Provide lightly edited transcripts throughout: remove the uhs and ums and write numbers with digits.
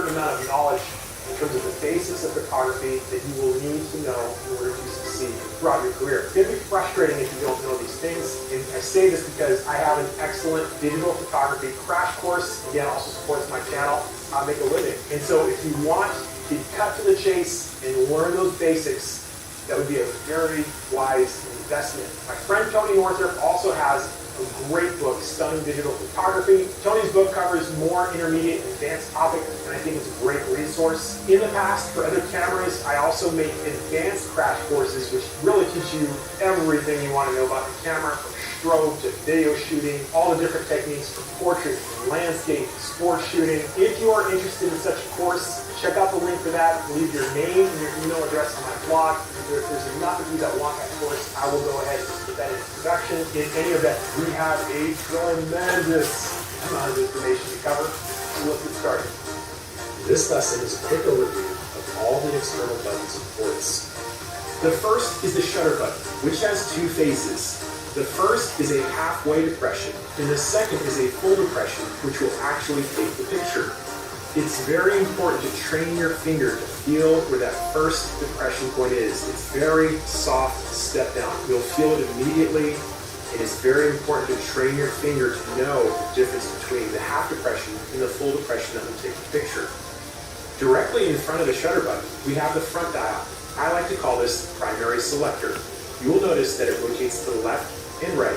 certain amount of knowledge in terms of the basics of photography that you will need to know in order to succeed throughout your career. It's going to be frustrating if you don't know these things, and I say this because I have an excellent digital photography crash course. Again, also supports my channel, How to Make a Living. And so if you want to cut to the chase and learn those basics, that would be a very wise investment. My friend Tony Northrup also has a great book, Stunning Digital Photography. Tony's book covers more intermediate and advanced topics, and I think it's a great resource. In the past, for other cameras, I also make advanced crash courses, which really teach you everything you want to know about the camera, from strobe to video shooting, all the different techniques from portrait, landscape, sports shooting. If you are interested in such a course, check out the link for that. Leave your name and your email address on my blog. If there's enough of you that want that course, I will go ahead and put that in production. In any event, we have a tremendous amount of information to cover, so let's get started. This lesson is a quick overview of all the external buttons and ports. The first is the shutter button, which has two phases. The first is a halfway depression, and the second is a full depression, which will actually take the picture. It's very important to train your finger to feel where that first depression point is. It's very soft step down. You'll feel it immediately, and it's very important to train your finger to know the difference between the half depression and the full depression that will take the picture. Directly in front of the shutter button, we have the front dial. I like to call this the primary selector. You will notice that it rotates to the left and right.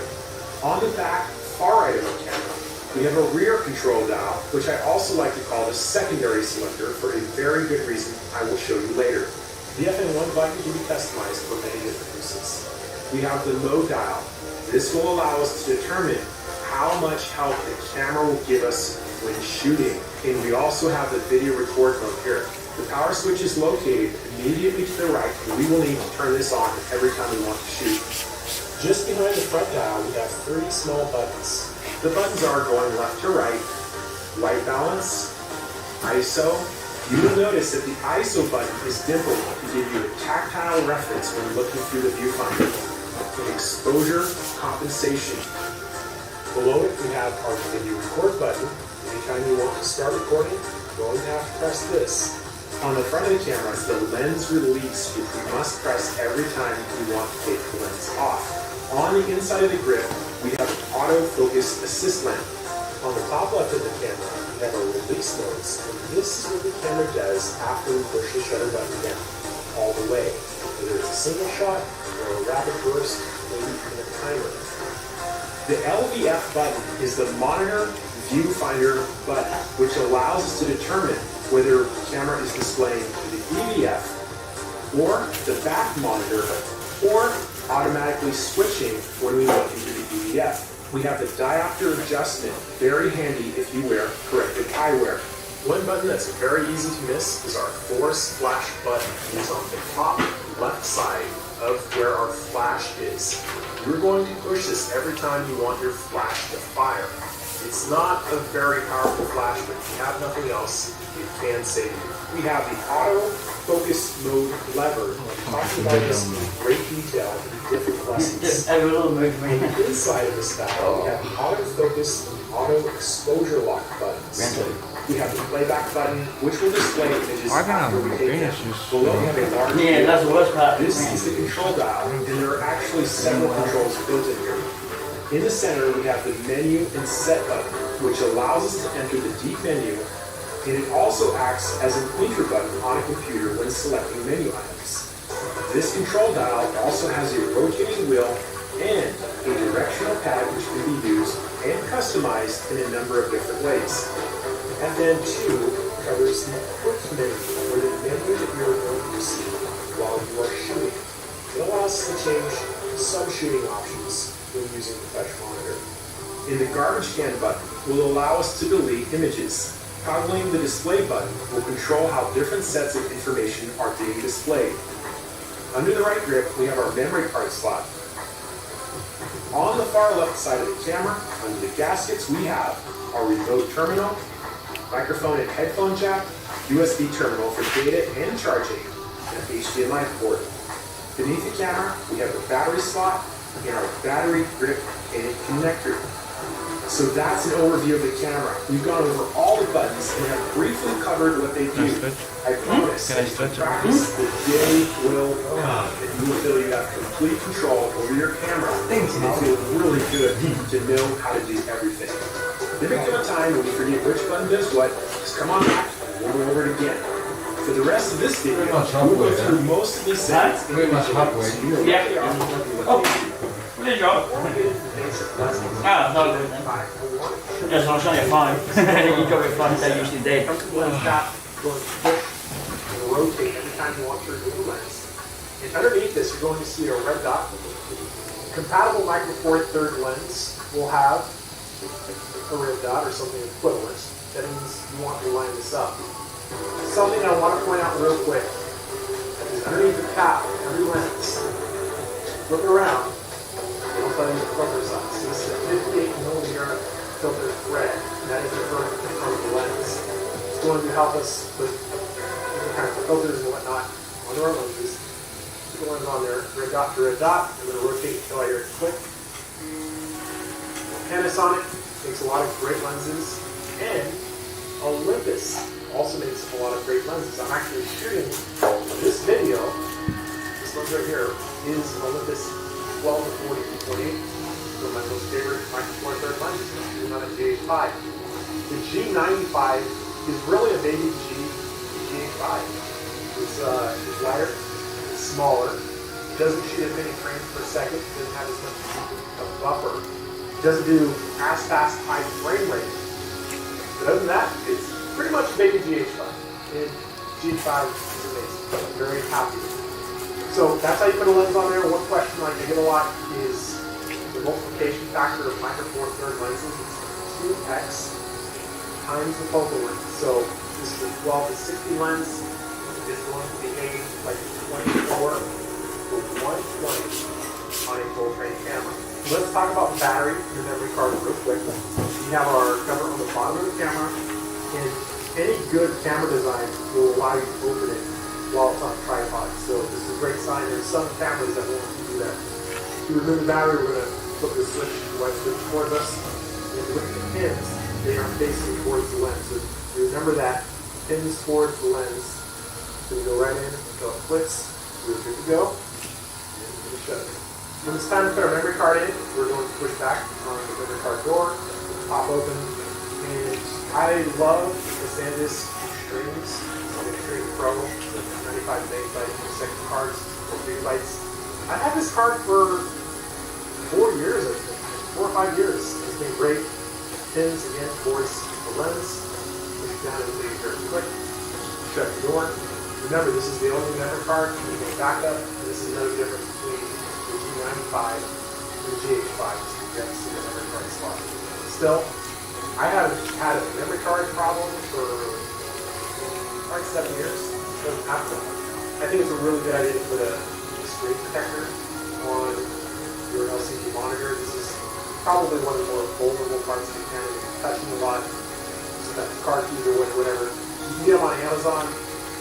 On the back, far right of the camera, we have a rear control dial, which I also like to call the secondary selector for a very good reason I will show you later. The FN1 button can be customized for many different uses. We have the mode dial. This will allow us to determine how much help the camera will give us when shooting. And we also have the video record mode here. The power switch is located immediately to the right, and we will need to turn this on every time we want to shoot. Just behind the front dial, we have 3 small buttons. The buttons are going left to right, white balance, ISO. You will notice that the ISO button is dimpled to give you a tactile reference when looking through the viewfinder. And exposure compensation. Below it, we have our video record button. Anytime you want to start recording, you're going to have to press this. On the front of the camera is the lens release, which we must press every time we want to take the lens off. On the inside of the grip, we have an autofocus assist lamp. On the top left of the camera, we have our release nodes, and this is what the camera does after we push the shutter button down, all the way. Whether it's a single shot or a rapid burst, maybe even a timer. The LVF button is the monitor viewfinder button, which allows us to determine whether the camera is displaying the EVF or the back monitor, or automatically switching when we look into the EVF. We have the diopter adjustment, very handy if you wear corrective eyewear. One button that's very easy to miss is our force flash button. It's on the top left side of where our flash is. You're going to push this every time you want your flash to fire. It's not a very powerful flash, but if you have nothing else, it can save you. We have the auto focus mode lever. I'm talking about this in great detail in different lessons. On the inside of this dial, we have the auto focus and auto exposure lock buttons. We have the playback button, which will display images after we take them. Below we have a large wheel. This is the control dial, and there are actually several controls built in here. In the center, we have the menu and set button, which allows us to enter the deep menu, and it also acts as an enter button on a computer when selecting menu items. This control dial also has a rotating wheel and a directional pad which can be used and customized in a number of different ways. FN2 covers the quick menu, or the menu that you're going to see while you are shooting. It allows us to change sub-shooting options when using the touch monitor. And the garbage can button will allow us to delete images. Toggling the display button will control how different sets of information are being displayed. Under the right grip, we have our memory card slot. On the far left side of the camera, under the gaskets, we have our remote terminal, microphone and headphone jack, USB terminal for data and charging, and an HDMI port. Beneath the camera, we have the battery slot and our battery grip and connector. So that's an overview of the camera. We've gone over all the buttons and have briefly covered what they do. I promise that if you practice, the day will come and you will feel you have complete control over your camera. And it feels really good to know how to do everything. If there comes a time when you forget which button does what, just come on back and we'll go over it again. For the rest of this video, we'll go through most of these settings. Pretty much halfway. Yeah. Oh. There you go. Ah, no good then. Yes, I'll show you fine. You go with fun, they usually did. Stop, go and push and rotate every time you want to remove the lens. And underneath this, you're going to see a red dot. Compatible Micro Four Third lens will have a red dot or something equivalent. That means you want to line this up. Something I want to point out real quick is underneath the cap, every lens, flip it around. It'll tell you the filter size. So this is a 58mm filter thread. That is the front of the lens. It's going to help us with different kinds of filters and whatnot on our lenses. Put the lens on there, red dot to red dot. I'm going to rotate until I hear it click. Panasonic makes a lot of great lenses, and Olympus also makes a lot of great lenses. I'm actually shooting this video. This lens right here is Olympus 12 to 40 2.8. One of my most favorite Micro Four Third lenses. I'm shooting on a GH5. The G95 is really a baby GH5. It's lighter, it's smaller. It doesn't shoot as many frames per second. It doesn't have as much of a buffer. It doesn't do as fast high frame rate. But other than that, it's pretty much a baby GH5. And GH5 is amazing. I'm very happy with it. So that's how you put a lens on there. One question I get a lot is the multiplication factor of Micro Four Third lenses is 2x times the focal length. So this is a 12 to 60 lens. It's going to behave like 24 to 120 on a full frame camera. Let's talk about the battery and the memory card real quick. We have our cover on the bottom of the camera, and any good camera design will allow you to open it while it's on a tripod. So this is a great sign. There's some cameras that won't do that. To remove the battery, we're going to flip the switch, right switch towards us, and look at the pins. They are facing towards the lens. So remember that pins towards the lens. So we go right in until it clicks. We're good to go. And we're going to shut it. When it's time to put our memory card in, we're going to push back on the memory card door, pop open, and I love the SanDisk Extremes, the Extreme Pro, the 95 megabyte per second cards, 4 gigabytes. I've had this card for 4 years, I think, 4 or 5 years. It's been great. Pins again towards the lens, push it down and leave it very quick, shut the door. Remember, this is the only memory card, there's no backup, and this is no difference between the G95 and the GH5, so you have to see the memory card slot. Still, I haven't had a memory card problem for like 7 years. Doesn't have to. I think it's a really good idea to put a screen protector on your LCD monitor. This is probably one of the more vulnerable parts of the camera. You're touching a lot, so that car keys or whatever. You can get them on Amazon,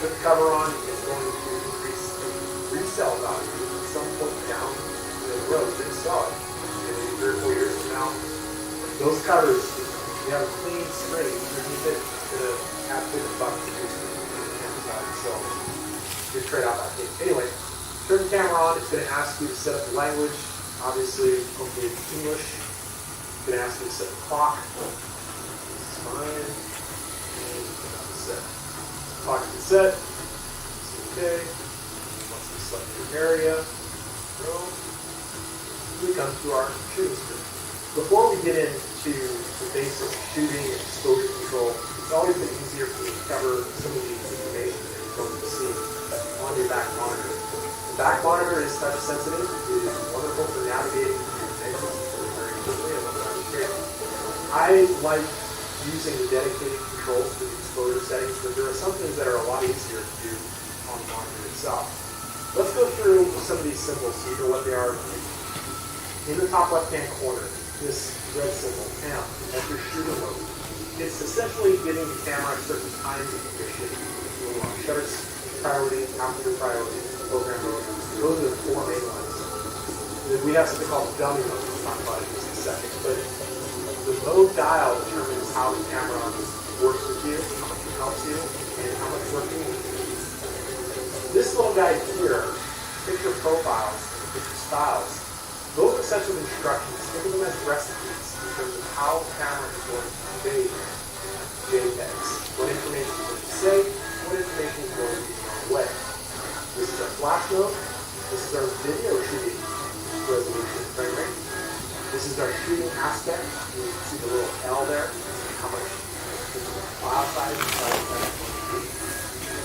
put the cover on, it's going to increase the resale value at some point down the road. You're going to sell it. Maybe 3 or 4 years from now. Those covers, you have a clean screen underneath it, it's going to have $50 to use the Amazon. So, good trade-off, I think. Anyway, turn the camera on. It's going to ask you to set up the language. Obviously, hopefully it's English. It's going to ask you to set the clock. This is fine. And set. Clock is set. It's okay. Once we select the area, go. We come to our shooting screen. Before we get into the basic shooting and exposure control, it's always been easier for me to cover some of the information that you're going to see on your back monitor. The back monitor is touch sensitive. It is wonderful for navigating your menus very quickly and looking on the screen. I like using the dedicated controls for the exposure settings, but there are some things that are a lot easier to do on the monitor itself. Let's go through some of these symbols so you know what they are. In the top left-hand corner, this red symbol, AM, that's your shooting mode. It's essentially giving the camera certain times of condition. You want shutter priority, aperture priority, program mode. Those are the 4 main ones. We have something called dummy mode. We'll talk about it in just a second. But The mode dial determines how the camera works with you, helps you, and how much work you need. This little guy here, picture profiles, picture styles, those are sets of instructions. Think of them as recipes in terms of how the camera is going to convey JPEGs. What information is going to say, what information is going to be thrown away. This is our flash mode. This is our video shooting resolution frame rate. This is our shooting aspect. You can see the little L there, how much file size and size.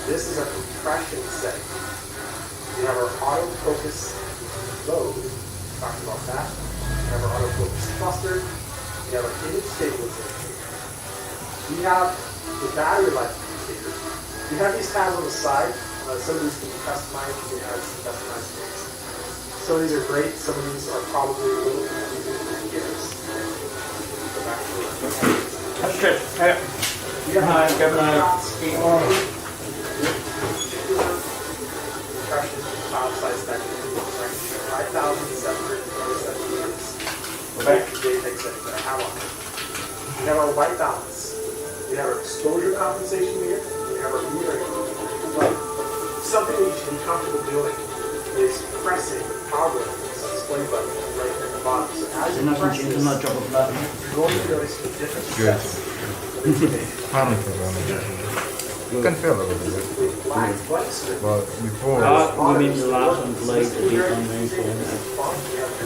This is our compression setting. We have our autofocus mode. We talked about that. We have our autofocus cluster. We have our image stabilization. We have the battery life indicator. We have these tabs on the side. Some of these can be customized. You can add some customized things. Some of these are great. Some of these are probably a little confusing for beginners. Go back to it. That's good. Yeah, Give compression file size spectrum, 5,727 units. Okay. JPEG settings that I have on it. We have our white balance. We have our exposure compensation meter. We have our metering. But something that you should be comfortable doing is pressing the toggle display button right here at the bottom. So as you press this, you're going to notice the different sets of information. You can feel a little bit. But before, you mean the last one played the beat on there?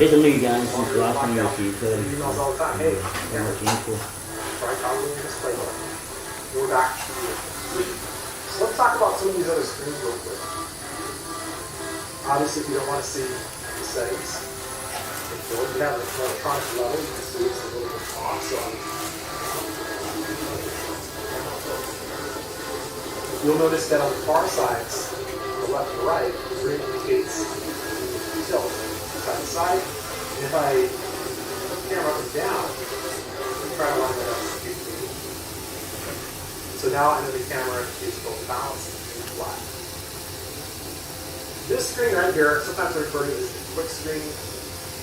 There's a new game since the last one you played. Emails all the time. Hey, camera. Try toggling the display button. We're back to you. So let's talk about some of these other screens real quick. Obviously, if you don't want to see the settings, if you have an electronic level, you can see it's a little bit off. So you'll notice that on the far sides, on the left and right, the green indicates tilt side to side. And if I put the camera up and down, I'm trying to line that up. So now I know the camera is both balanced and flat. This screen right here, sometimes I refer to it as the quick screen,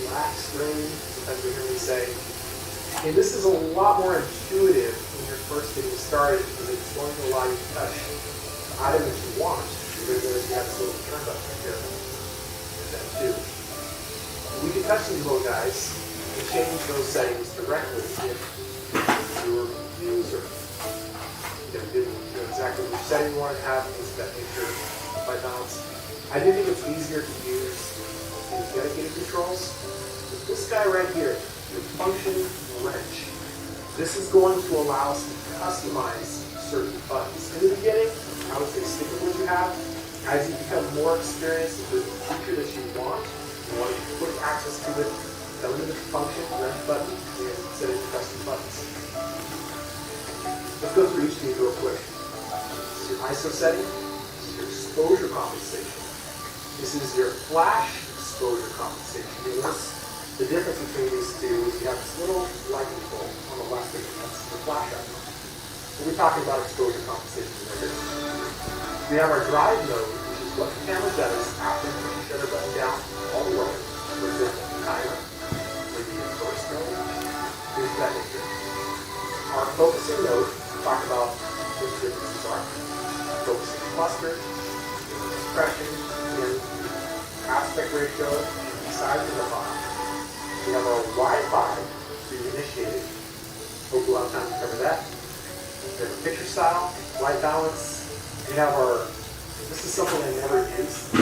black screen, sometimes you hear me say. And this is a lot more intuitive when you're first getting started because it's going to allow you to touch the item that you want. Because you have this little turn button right here. And then too. We can touch these little guys and change those settings directly if you're a user. You know exactly which setting you want to have, things of that nature, by balance. I do think it's easier to use these dedicated controls. But this guy right here, your function wrench, this is going to allow us to customize certain buttons. In the beginning, I would say stick with what you have. As you become more experienced with the feature that you want quick access to it, go into the function wrench button and set it to custom buttons. Let's go through each of these real quick. This is your ISO setting. This is your exposure compensation. This is your flash exposure compensation. You notice the difference between these two is you have this little light control on the left, and that's the flash icon. We're talking about exposure compensation right here. We have our drive mode, which is what the camera does after you push the shutter button down all the way. For example, timer, maybe your first mode, things of that nature. Our focusing mode, we talk about what the differences are. Focusing cluster, compression, and aspect ratio, size of the file. We have our Wi-Fi to initiate it. Hope we'll have time to cover that. We have a picture style, white balance. We have our, this is something I never use,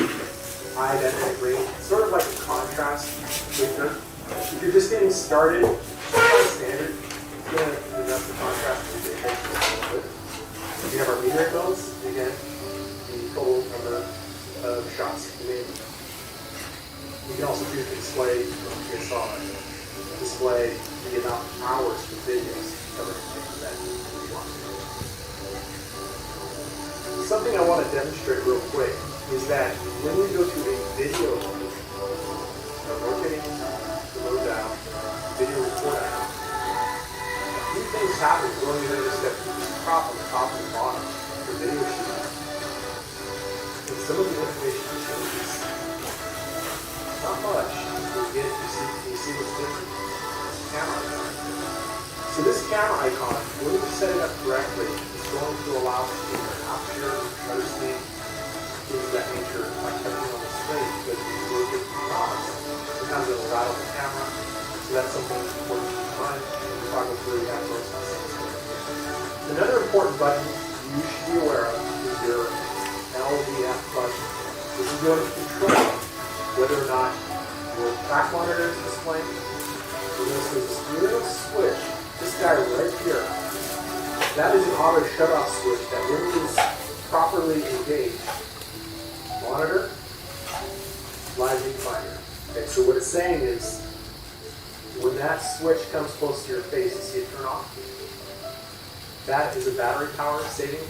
high identity green. It's sort of like a contrast filter. If you're just getting started, it's kind of standard. It's going to adjust the contrast a little bit. We have our meter modes, again, the total number of shots you made. You can also choose to display, you saw it, display the amount of hours for videos. Cover that if you want. Something I want to demonstrate real quick is that when we go to a video mode, rotating the mode down, video record out, a few things happen when you notice that this crop on the top and the bottom for video shooting. And some of the information changes. Not much. You see what's different. Camera. So this camera icon, when you set it up correctly, is going to allow us to change our aperture, shutter speed, things of that nature, like touching on the screen, because if you rotate the knobs, sometimes it'll rattle the camera. So that's something important to keep in mind. And we'll talk about where you have those things. Another important button you should be aware of is your LVF button. This is going to control whether or not your back monitor is displaying. We're going to see this little switch, this guy right here. That is an auto shut-off switch that when it is properly engaged, monitor, live viewfinder. Okay, so what it's saying is, when that switch comes close to your face, you see it turn off. That is a battery power saving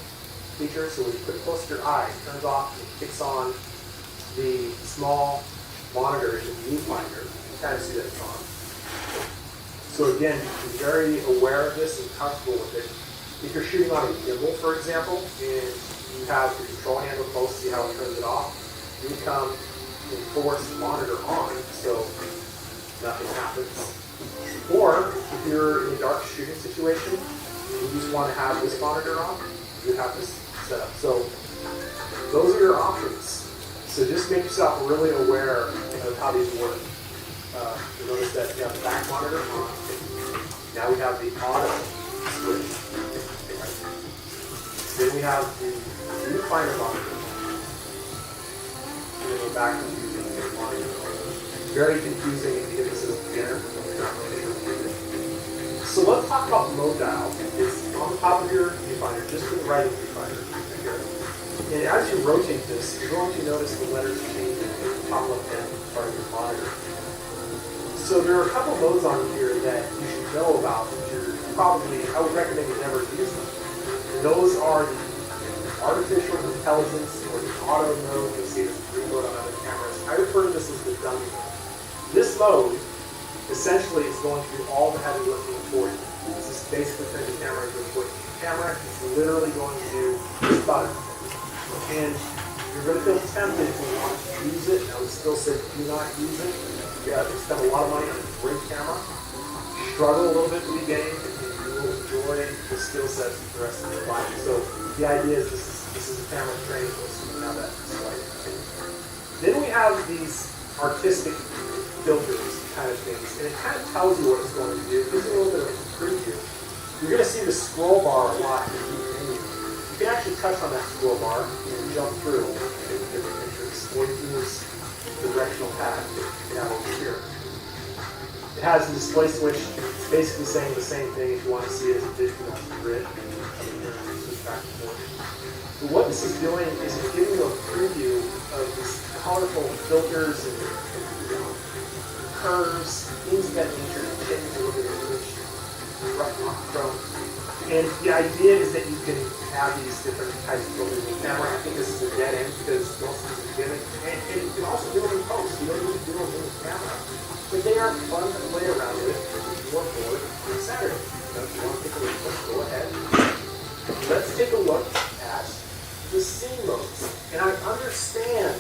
feature, so when you put it close to your eye, it turns off and kicks on the small monitor in the viewfinder. You kind of see that it's on. So again, you can be very aware of this and comfortable with it. If you're shooting on a gimbal, for example, and you have the control handle close, see how it turns it off, you come and force monitor on, so nothing happens. Or if you're in a dark shooting situation, you just want to have this monitor on, you have this set up. So those are your options. So just make yourself really aware of how these work. You notice that you have the back monitor on. Now we have the auto switch. Then we have the viewfinder monitor. And then we're back to using the monitor. Very confusing if you get this as a beginner. So let's talk about mode dial. It's on the top of your viewfinder, just to the right of the viewfinder. Right here. And as you rotate this, you're going to notice the letters changing in the top left-hand part of your monitor. So there are a couple modes on here that you should know about. You're probably, I would recommend you never use them. And those are the artificial intelligence or the auto mode. You'll see this green mode on other cameras. I refer to this as the dummy mode. This mode essentially is going to do all the heavy lifting for you. This is basically turning the camera into a quick camera. It's literally going to do just about everything. And you're going to feel tempted to want to use it. I would still say do not use it. You have to spend a lot of money on a great camera. Struggle a little bit at the beginning, and you will enjoy the skill sets for the rest of your life. So the idea is this is a camera training for us. You have that display. Then we have these artistic filters kind of things, and it kind of tells you what it's going to do. It gives you a little bit of a preview. You're going to see the scroll bar a lot in the menu. You can actually touch on that scroll bar and jump through and take different pictures, or you can use the directional pad you have over here. It has the display switch. It's basically saying the same thing if you want to see it as a digital grid. But what this is doing is it's giving you a preview of these colorful filters and curves, things of that nature, to change a little bit of image from. And the idea is that you can have these different types of filters in the camera. I think this is a dead end because most of them are gimmick. And you can also do them in post. You don't need to do them in the camera. But they are fun to play around with if you are bored on Saturday. So if you want to take a look, go ahead. Let's take a look at the scene modes. And I understand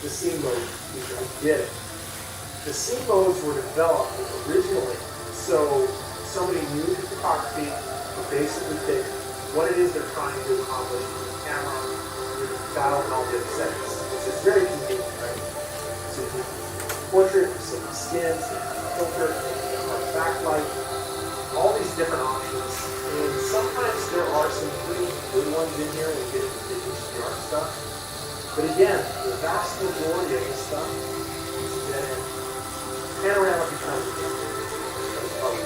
the scene mode feature. I get it. The scene modes were developed originally so somebody new to photography would basically pick what it is they're trying to accomplish with the camera, with the dial, and all the other settings. It's very convenient, right? So you can portrait, silky skin, filter, backlight, all these different options. And sometimes there are some pretty good ones in here when you get into the HDR stuff. But again, the vast majority of this stuff is dead end. Panorama becomes probably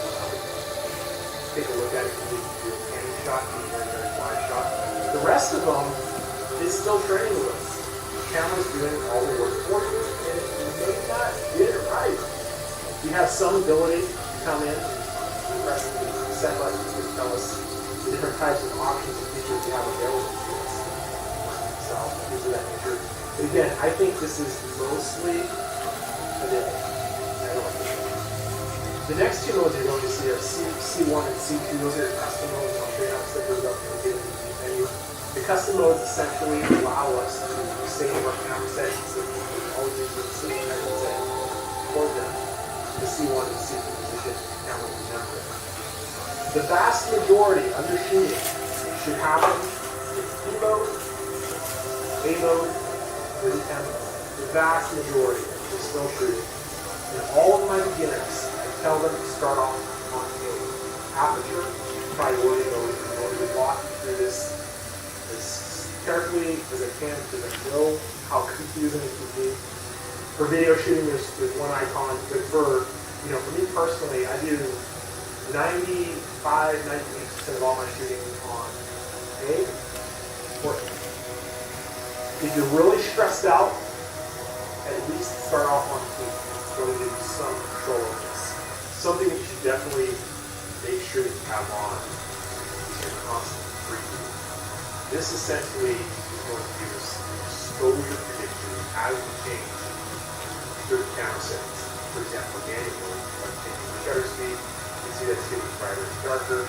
take a look at it. You do a panning shot, you do a very wide shot. The rest of them is still training with us. The camera's doing all the work for you, and you may not get it right. You have some ability to come in and press the set buttons to tell us the different types of options and features you have available to us. So, things of that nature. But again, I think this is mostly a demo. The next two modes you're going to see are C1 and C2. Those are your custom modes. I'll show you how to set those up in the menu. The custom modes essentially allow us to save our camera settings and always use the same camera setting for them. The C1 and C2 position camera will never. The vast majority of your shooting should happen in P mode, A mode, or the M mode. The vast majority is still shooting. And all of my beginners, I tell them to start off on A. Aperture, priority mode, in order to walk you through this as carefully as I can because I know how confusing it can be. For video shooting, there's one icon, but for me personally, I do 98% of all my shooting on A or E. If you're really stressed out, at least start off on E. It's going to give you some control of this. Something that you should definitely make sure that you have on is your constant preview. This essentially is going to use exposure prediction as you change certain camera settings. For example, manually, like changing the shutter speed, you can see that it's getting brighter and darker.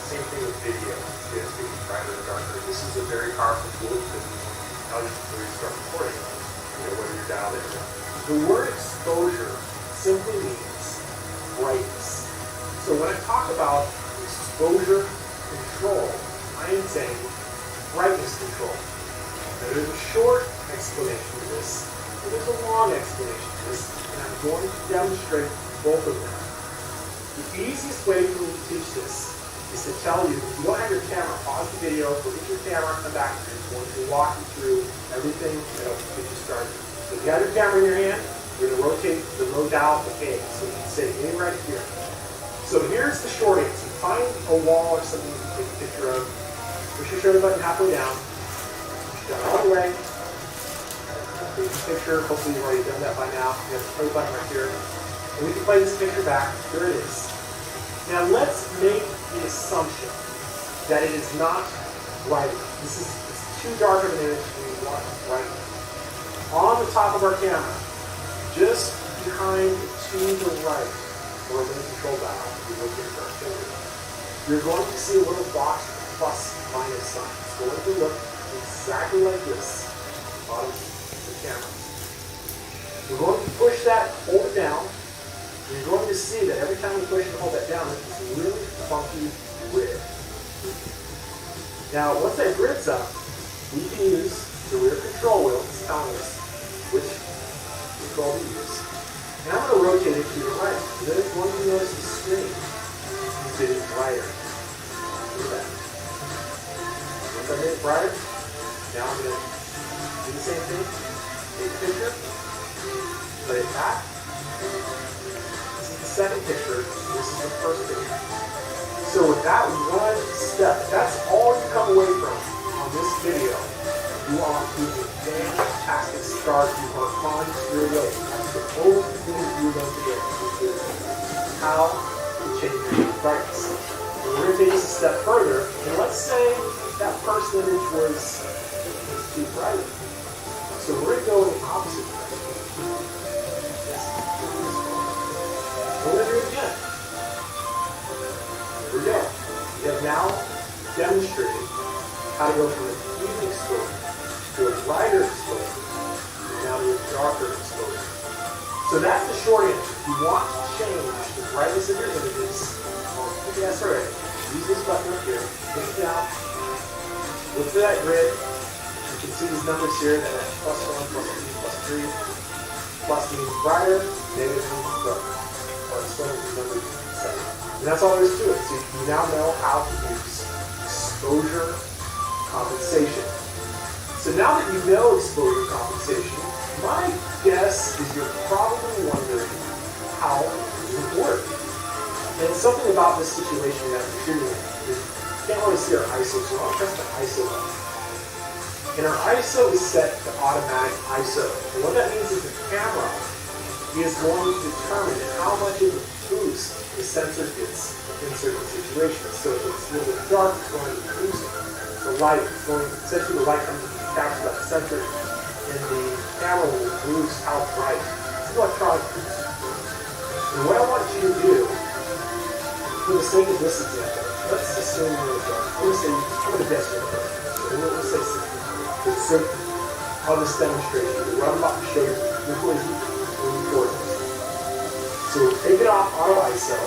Same thing with video. You can see that it's getting brighter and darker. This is a very powerful tool because it will tell you before you start recording, whether you're dialed in or not. The word exposure simply means brightness. So when I talk about exposure control, I am saying brightness control. Now there's a short explanation to this, and there's a long explanation to this, and I'm going to demonstrate both of them. The easiest way for me to teach this is to tell you, if you don't have your camera, pause the video, look at your camera, and come back, and I'm going to walk you through everything that'll get you started. So if you have your camera in your hand, you're going to rotate the low dial to A, so you can say A right here. So here's the short answer. Find a wall or something you can take a picture of. Push your shutter button halfway down. Push it down all the way. Take the picture. Hopefully you've already done that by now. You have the play button right here. And we can play this picture back. Here it is. Now let's make the assumption that it is not lighting. It's too dark of an image and we want it bright. On the top of our camera, just behind to the right, or the control dial, if you look into our finger, you're going to see a little box with plus minus sign. It's going to look exactly like this on the camera. We're going to push that, hold it down, and you're going to see that every time we push and hold that down, it's this really funky grid. Now, once that grid's up, we can use the rear control wheel. It's telling us which control to use. And I'm going to rotate it to the right. And then once you notice the screen is getting brighter. Look at that. Once I made it brighter, now I'm going to do the same thing. Take a picture, play it back. This is the second picture. This is the first picture. So with that one step, that's all you come away from on this video. You are to a fantastic start. You are on your way. That's the only thing you're going to get is how to change your brightness. And we're going to take this a step further. And let's say that first image was too bright. So we're going to go in the opposite direction. We're going to do it again. Here we go. We have now demonstrated how to go from a even exposure to a brighter exposure, and now to a darker exposure. So that's the short answer. If you want to change the brightness of your images, yes, already. Use this button up here, push it down, look for that grid. You can see these numbers here that are +1, +2, +3. Plus means brighter, negative means darker. +1 is number 7. And that's all there is to it. So you now know how to use exposure compensation. So now that you know exposure compensation, my guess is you're probably wondering how does it work? And something about this situation that we're shooting in is you can't always see our ISO, so I'll press the ISO button. And our ISO is set to automatic ISO. And what that means is the camera is going to determine how much of a boost the sensor gets in certain situations. So if it's a little bit dark, it's going to boost the light. It's going to, essentially the light comes to capture that sensor, and the camera will boost how bright. It's an electronic boost. And what I want you to do, for the sake of this example, let's assume you're dark. I'm going to guess you're dark. So let's say 60. For the sake of this demonstration, what I'm about to show you before you record this. So take it off auto ISO,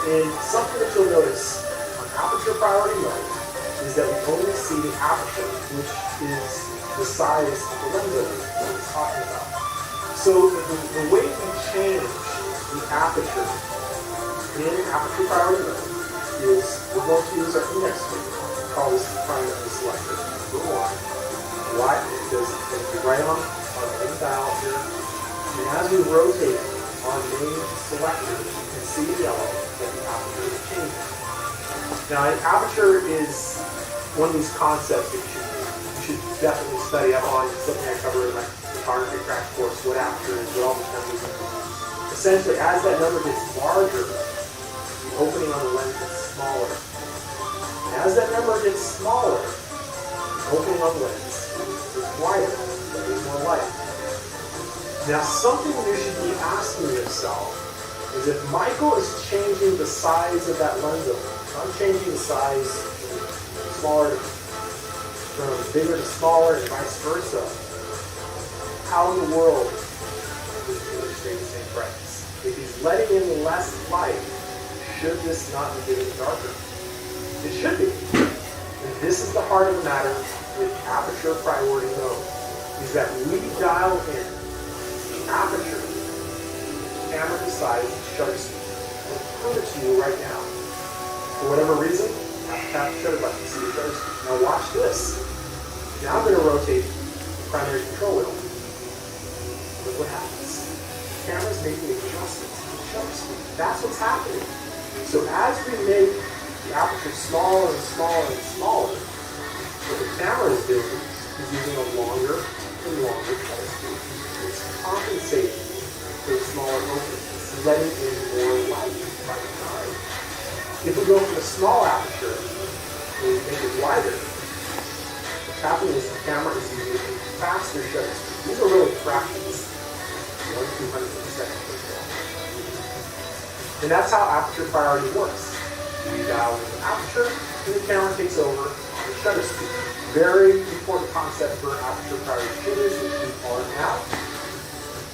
And something that you'll notice on aperture priority mode is that we only see the aperture, which is the size of the lens opening that we're talking about. So the way we change the aperture in aperture priority mode is we're going to use our index finger. We call this the primary selector. Number one. Why? Because it's right on our main dial here. And as we rotate our main selector, you can see in yellow that the aperture is changing. Now, an aperture is one of these concepts that you should definitely study up on. It's something I cover in my photography crash course, what aperture is, what all these numbers are. Essentially, as that number gets larger, the opening on the lens gets smaller. And as that number gets smaller, the opening on the lens is wider, getting more light. Now, something you should be asking yourself is if Michael is changing the size of that lens opening, if I'm changing the size from smaller from bigger to smaller and vice versa, how in the world is the image stay the same brightness? If he's letting in less light, should this not be getting darker? It should be. And this is the heart of the matter with aperture priority mode, is that we dial in the aperture, the camera decides shutter speed. I'll prove it to you right now. For whatever reason, I have to tap the shutter button to see the shutter speed. Now watch this. Now I'm going to rotate the primary control wheel. Look what happens. The camera's making adjustments to the shutter speed. That's what's happening. So as we make the aperture smaller and smaller and smaller, what the camera is doing is using a longer and longer shutter speed. It's compensating for the smaller opening. It's letting in more light by the time. If we go from a small aperture and we make it wider, what's happening is the camera is using a faster shutter speed. These are really fractions. 1/200 of a second, for example. And that's how aperture priority works. We dial in the aperture, and the camera takes over on the shutter speed. Very important concept for aperture priority changes, which we are now.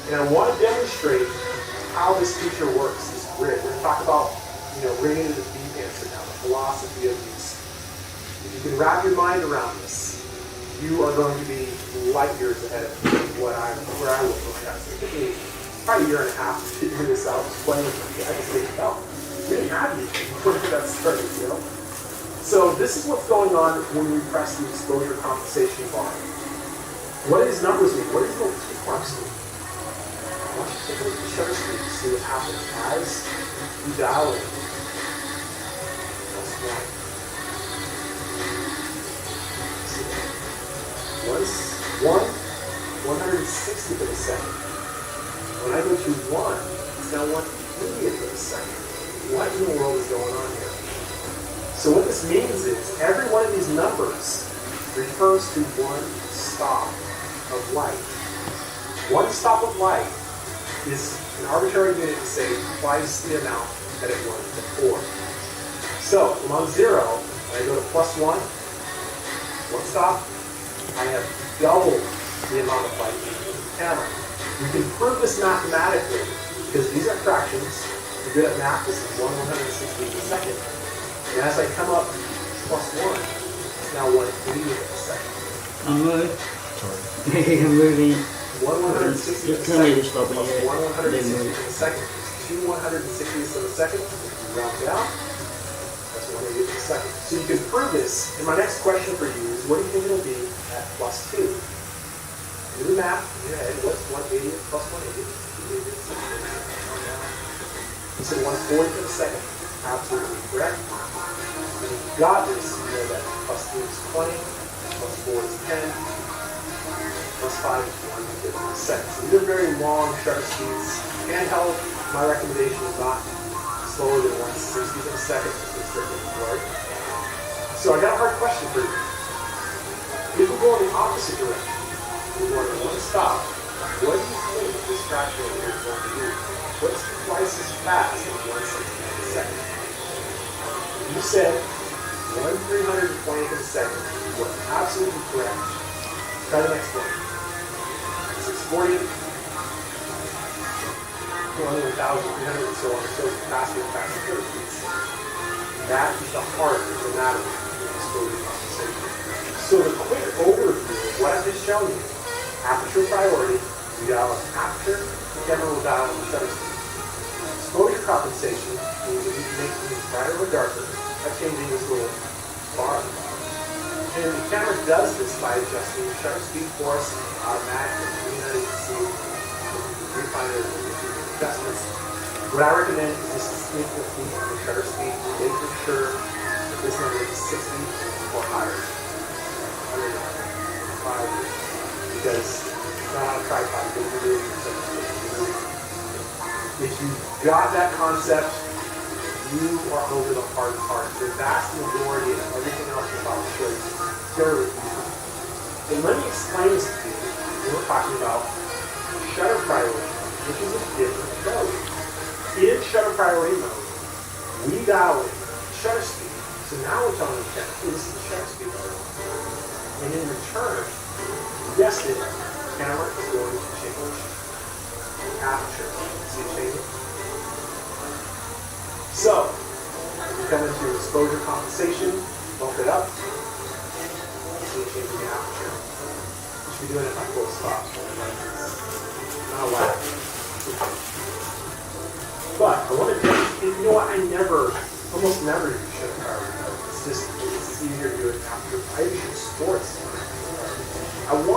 And I want to demonstrate how this feature works, this grid. We're going to talk about, rigging to the deep answer now, the philosophy of these. If you can wrap your mind around this, you are going to be light years ahead of where I will forecast. It took me probably a year and a half to figure this out, playing with my guys. They felt really happy before that started, So this is what's going on when we press the exposure compensation bar. What do these numbers mean? What do these little tick marks mean? I want you to take a look at the shutter speed to see what happens as you dial it. That's one. Once 160th of a second. When I go to 1, it's now 1/80th of a second. What in the world is going on here? So what this means is every one of these numbers refers to one stop of light. One stop of light is an arbitrary unit to say twice the amount that it was before. So I'm on 0, and I go to +1, one stop, I have doubled the amount of light in the camera. We can prove this mathematically because these are fractions. If you're good at math, this is 1/160th of a second. And as I come up +1, it's now 1/80th of a second. I'm moving. I'm moving. 1/160th of a Tell me to second stop plus it. 1/160th of a second is 2/160th of a second. If you round down, that's 1/80th of a second. So you can prove this. And my next question for you is, what do you think it'll be at +2? Do the math in your head. What's 1/80th plus 1/80th? You said 1/40th of a second. Absolutely correct. When you've got this, you know that +2 is 20, +4 is 10, +5 is 1/50th of a second. So these are very long shutter speeds. Handheld, my recommendation is not slower than 1/60th of a second. It's very difficult. So I got a hard question for you. If we go in the opposite direction, we want one stop, what do you think this fraction here is going to do? What's twice as fast as 1/60th of a second? You said 1/320th of a second. You are absolutely correct. Try the next one. 640. 21,300 and so on, so faster and faster shutter speeds. That is the heart of the matter of exposure compensation. So the quick overview of what I've just shown you, aperture priority, we got an aperture, camera will dial on the shutter speed. Exposure compensation means that we can make things brighter or darker by changing this little bar. And the camera does this by adjusting the shutter speed for us automatically. You can see the refiner adjustments. What I recommend is just to sneak the feet on the shutter speed, making sure that this number is 60 or higher. 105, because it's not on a tripod, it will really if you've got that concept, you are over the hard part. The vast majority of everything else you're about to show you is very easy. And let me explain this to you. We're talking about shutter priority, which is a different mode. In shutter priority mode, we dial in shutter speed. So now we're telling the camera, hey, this is the shutter speed mode. And in return, you guessed it, the camera is going to change the aperture. See it changing? So, we come into exposure compensation, bump it up, see it changing the aperture. You should be doing it by full stop. Not a lag. But I want to demonstrate, you know what, almost never use shutter priority mode. It's easier to do it after. I usually shoot sports. I want